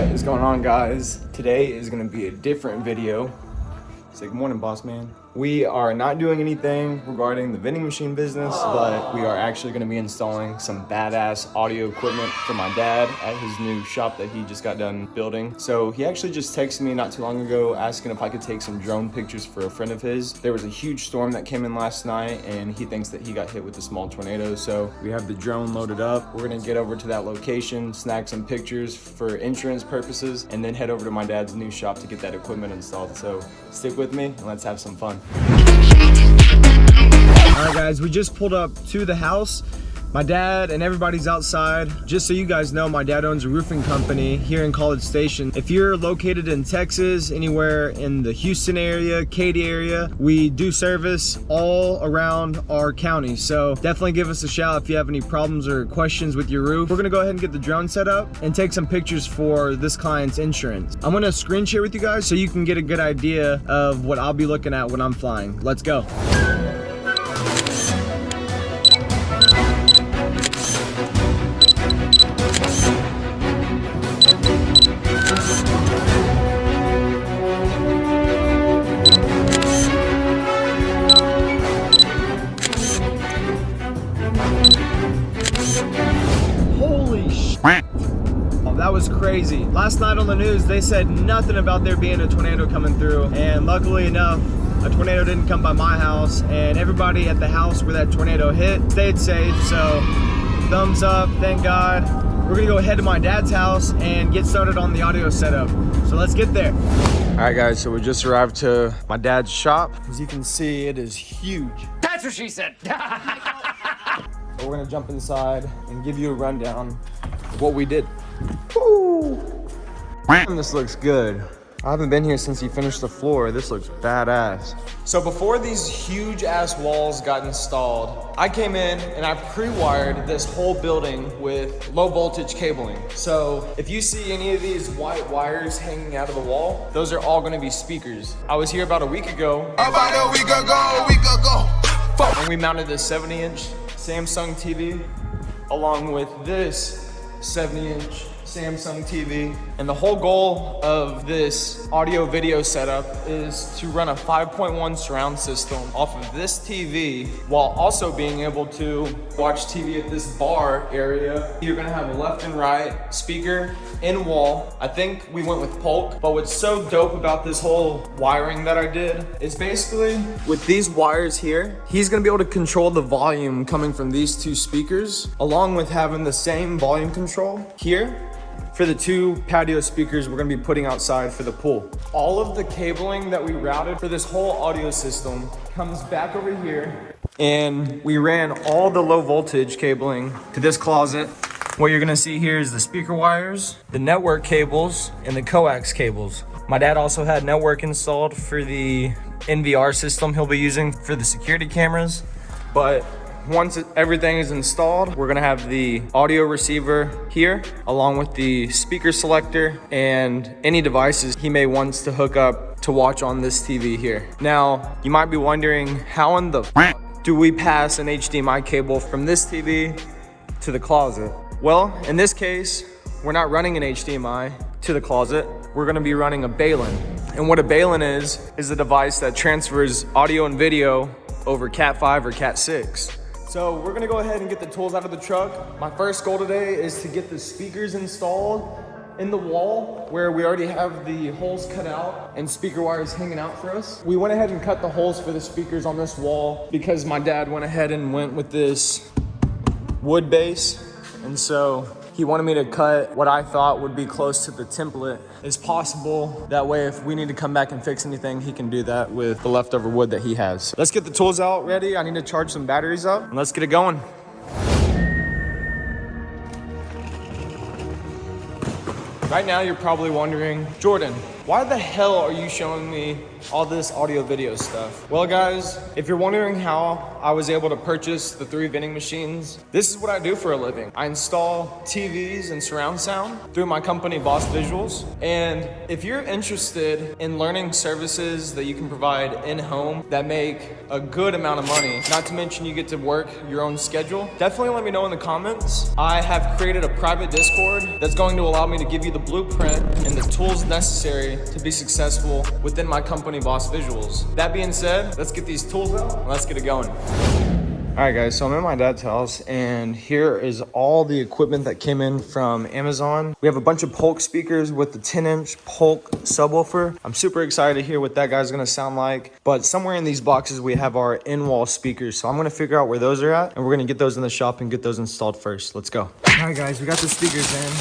What is going on, guys? Today is going to be a different video. Say good morning, boss man. We are not doing anything regarding the vending machine business, but we are actually going to be installing some badass audio equipment for my dad at his new shop that he just got done building. So he actually just texted me not too long ago asking if I could take some drone pictures for a friend of his. There was a huge storm that came in last night and he thinks that he got hit with a small tornado. So we have the drone loaded up. We're going to get over to that location, snag some pictures for insurance purposes, and then head over to my dad's new shop to get that equipment installed. So stick with me and let's have some fun. Alright guys, we just pulled up to the house. My dad and everybody's outside. Just so you guys know, my dad owns a roofing company here in College Station. If you're located in Texas, anywhere in the Houston area, Katy area, we do service all around our county. So definitely give us a shout if you have any problems or questions with your roof. We're gonna go ahead and get the drone set up and take some pictures for this client's insurance. I'm gonna screen share with you guys so you can get a good idea of what I'll be looking at when I'm flying. Let's go. Oh, that was crazy. Last night on the news, they said nothing about there being a tornado coming through, and luckily enough, a tornado didn't come by my house, and everybody at the house where that tornado hit stayed safe. So thumbs up, thank God. We're gonna go ahead to my dad's house and get started on the audio setup. So let's get there. All right guys, so we just arrived to my dad's shop. As you can see, it is huge. That's what she said. So we're gonna jump inside and give you a rundown of what we did. Woo! This looks good. I haven't been here since he finished the floor. This looks badass. So before these huge ass walls got installed, I came in and I pre-wired this whole building with low voltage cabling. So if you see any of these white wires hanging out of the wall, those are all gonna be speakers. I was here about a week ago. And we mounted this 70-inch Samsung TV along with this 70-inch Samsung TV. And the whole goal of this audio video setup is to run a 5.1 surround system off of this TV while also being able to watch TV at this bar area. You're gonna have a left and right speaker in wall. I think we went with Polk, but what's so dope about this whole wiring that I did is basically with these wires here, he's gonna be able to control the volume coming from these two speakers, along with having the same volume control here for the two patio speakers we're gonna be putting outside for the pool. All of the cabling that we routed for this whole audio system comes back over here, and we ran all the low voltage cabling to this closet. What you're gonna see here is the speaker wires, the network cables, and the coax cables. My dad also had network installed for the NVR system he'll be using for the security cameras, but once everything is installed, we're gonna have the audio receiver here, along with the speaker selector and any devices he may want to hook up to watch on this TV here. Now, you might be wondering, how in the do we pass an HDMI cable from this TV to the closet? Well, in this case, we're not running an HDMI to the closet. We're gonna be running a Balun. And what a Balun is a device that transfers audio and video over Cat 5 or Cat 6. So we're gonna go ahead and get the tools out of the truck. My first goal today is to get the speakers installed in the wall where we already have the holes cut out and speaker wires hanging out for us. We went ahead and cut the holes for the speakers on this wall because my dad went ahead and went with this wood base. And so he wanted me to cut what I thought would be close to the template as possible. That way, if we need to come back and fix anything, he can do that with the leftover wood that he has. Let's get the tools out ready. I need to charge some batteries up and let's get it going. Right now, you're probably wondering, Jordan, why the hell are you showing me all this audio video stuff? Well guys, if you're wondering how I was able to purchase the 3 vending machines, this is what I do for a living. I install TVs and surround sound through my company Boss Visuals. And if you're interested in learning services that you can provide in-home that make a good amount of money, not to mention you get to work your own schedule, definitely let me know in the comments. I have created a private Discord that's going to allow me to give you the blueprint and the tools necessary to be successful within my company Boss Visuals. That being said, let's get these tools out and let's get it going. All right guys, so I'm at my dad's house and here is all the equipment that came in from Amazon. We have a bunch of Polk speakers with the 10-inch Polk subwoofer. I'm super excited to hear what that guy's gonna sound like. But somewhere in these boxes we have our in-wall speakers. So I'm gonna figure out where those are at and we're gonna get those in the shop and get those installed first. Let's go. All right guys, we got the speakers in.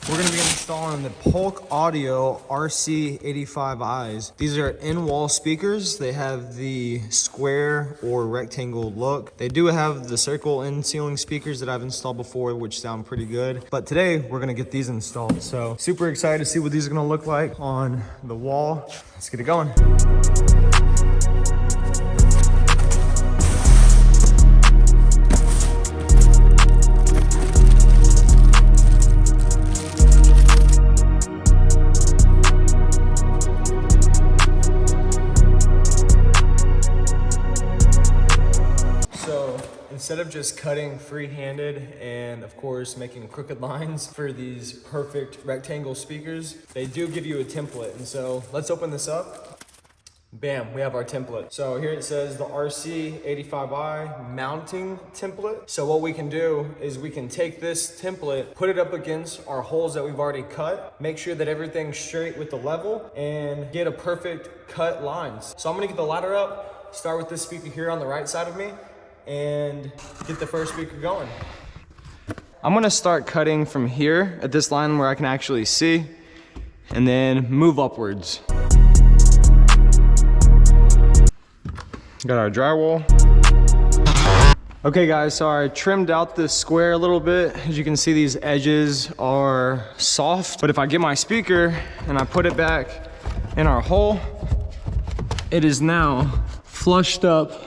We're gonna be installing the Polk Audio RC85Is. These are in-wall speakers. They have the square or rectangle look. They do have the circle in-ceiling speakers that I've installed before, which sound pretty good. But today, we're gonna get these installed. So super excited to see what these are gonna look like on the wall. Let's get it going. Instead of just cutting free-handed and of course making crooked lines for these perfect rectangle speakers, they do give you a template. And so let's open this up. Bam, we have our template. So here it says the RC85I mounting template. So what we can do is we can take this template, put it up against our holes that we've already cut, make sure that everything's straight with the level and get a perfect cut lines. So I'm gonna get the ladder up, start with this speaker here on the right side of me, and get the first speaker going. I'm gonna start cutting from here at this line where I can actually see, and then move upwards. Got our drywall. Okay guys, so I trimmed out this square a little bit. As you can see, these edges are soft, but if I get my speaker and I put it back in our hole, it is now flushed up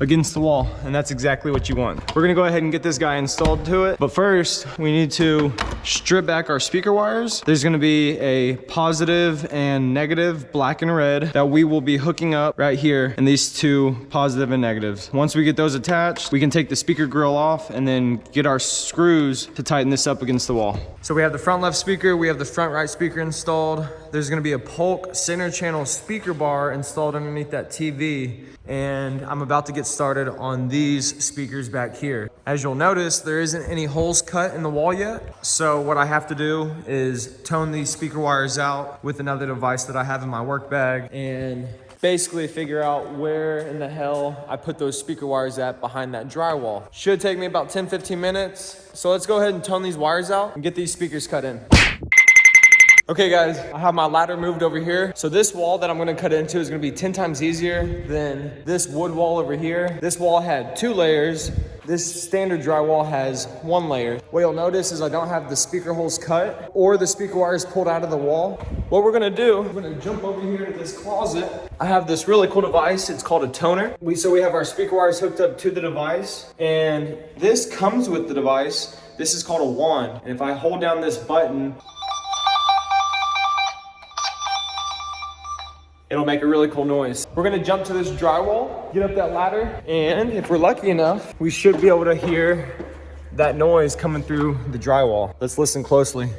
against the wall, and that's exactly what you want. We're gonna go ahead and get this guy installed to it, but first we need to strip back our speaker wires. There's gonna be a positive and negative, black and red, that we will be hooking up right here, and these two positive and negatives. Once we get those attached, we can take the speaker grill off and then get our screws to tighten this up against the wall. So we have the front left speaker, we have the front right speaker installed. There's gonna be a Polk center channel speaker bar installed underneath that TV, and I'm about to get started on these speakers back here. As you'll notice, there isn't any holes cut in the wall yet. So what I have to do is tone these speaker wires out with another device that I have in my work bag and basically figure out where in the hell I put those speaker wires at behind that drywall. Should take me about 10-15 minutes. So let's go ahead and tone these wires out and get these speakers cut in. Okay guys, I have my ladder moved over here. So this wall that I'm gonna cut into is gonna be 10 times easier than this wood wall over here. This wall had 2 layers. This standard drywall has 1 layer. What you'll notice is I don't have the speaker holes cut or the speaker wires pulled out of the wall. What we're gonna do, we're gonna jump over here to this closet. I have this really cool device, it's called a toner. So we have our speaker wires hooked up to the device, and this comes with the device. This is called a wand. And if I hold down this button, it'll make a really cool noise. We're gonna jump to this drywall, get up that ladder, and if we're lucky enough, we should be able to hear that noise coming through the drywall. Let's listen closely.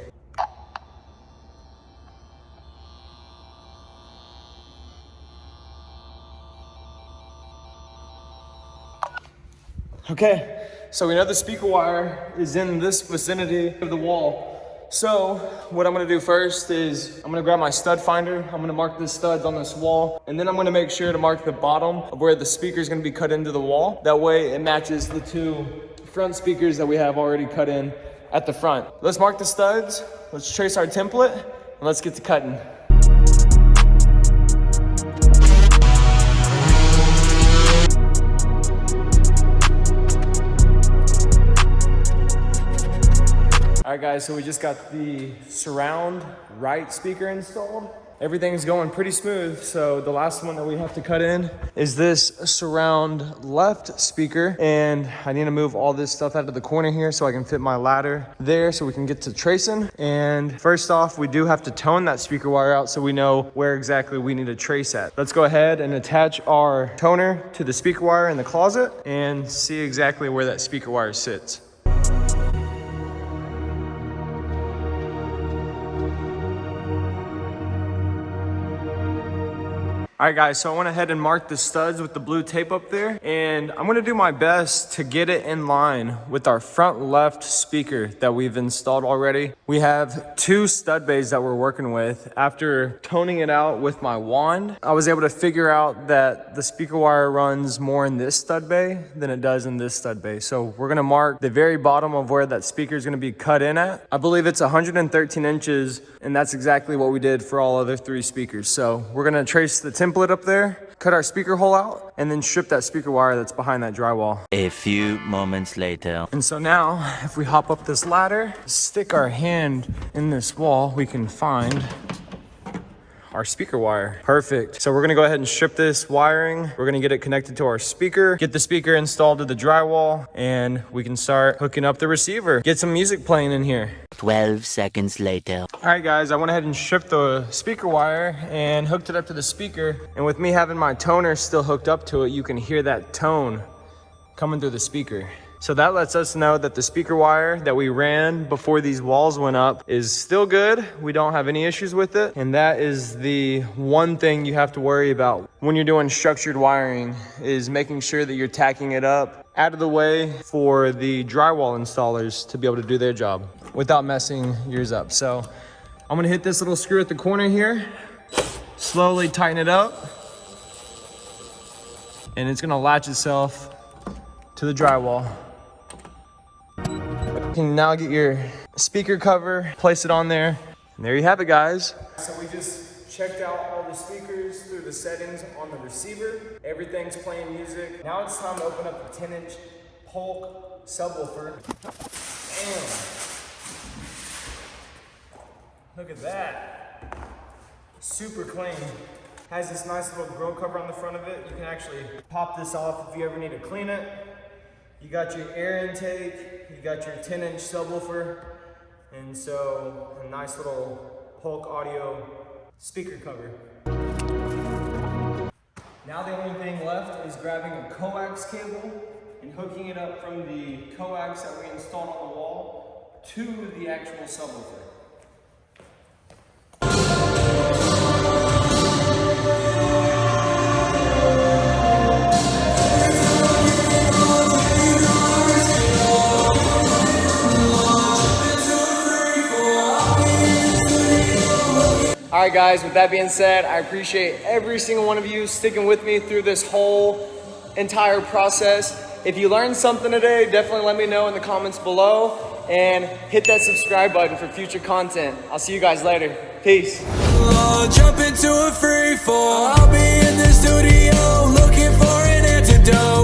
Okay, so we know the speaker wire is in this vicinity of the wall. So what I'm gonna do first is I'm gonna grab my stud finder. I'm gonna mark the studs on this wall, and then I'm gonna make sure to mark the bottom of where the speaker is gonna be cut into the wall. That way it matches the 2 front speakers that we have already cut in at the front. Let's mark the studs, let's trace our template, and let's get to cutting. All right, guys, so we just got the surround right speaker installed. Everything's going pretty smooth, so the last one that we have to cut in is this surround left speaker, and I need to move all this stuff out of the corner here so I can fit my ladder there so we can get to tracing. And first off, we do have to tone that speaker wire out so we know where exactly we need to trace at. Let's go ahead and attach our toner to the speaker wire in the closet and see exactly where that speaker wire sits. All right, guys, so I went ahead and marked the studs with the blue tape up there, and I'm gonna do my best to get it in line with our front left speaker that we've installed already. We have 2 stud bays that we're working with. After toning it out with my wand, I was able to figure out that the speaker wire runs more in this stud bay than it does in this stud bay. So we're gonna mark the very bottom of where that speaker is gonna be cut in at. I believe it's 113 inches, and that's exactly what we did for all other 3 speakers. So we're gonna trace the template up there, cut our speaker hole out, and then strip that speaker wire that's behind that drywall. A few moments later. And so now, if we hop up this ladder, stick our hand in this wall, we can find our speaker wire. Perfect. So we're gonna go ahead and strip this wiring. We're gonna get it connected to our speaker, get the speaker installed to the drywall, and we can start hooking up the receiver. Get some music playing in here. 12 seconds later. All right, guys, I went ahead and stripped the speaker wire and hooked it up to the speaker. And with me having my toner still hooked up to it, you can hear that tone coming through the speaker. So that lets us know that the speaker wire that we ran before these walls went up is still good. We don't have any issues with it. And that is the one thing you have to worry about when you're doing structured wiring, is making sure that you're tacking it up out of the way for the drywall installers to be able to do their job without messing yours up. So I'm gonna hit this little screw at the corner here, slowly tighten it up, and it's gonna latch itself to the drywall. You can now get your speaker cover, place it on there, and there you have it, guys. So we just checked out all the speakers through the settings on the receiver. Everything's playing music. Now it's time to open up the 10-inch Polk subwoofer. Damn. Look at that. Super clean. Has this nice little grill cover on the front of it. You can actually pop this off if you ever need to clean it. You got your air intake, you got your 10-inch subwoofer, and so a nice little Polk Audio speaker cover. Now the only thing left is grabbing a coax cable and hooking it up from the coax that we installed on the wall to the actual subwoofer. All right, guys, with that being said, I appreciate every single one of you sticking with me through this whole entire process. If you learned something today, definitely let me know in the comments below and hit that subscribe button for future content. I'll see you guys later. Peace. Jump into a free fall. I'll be in the studio looking for an antidote.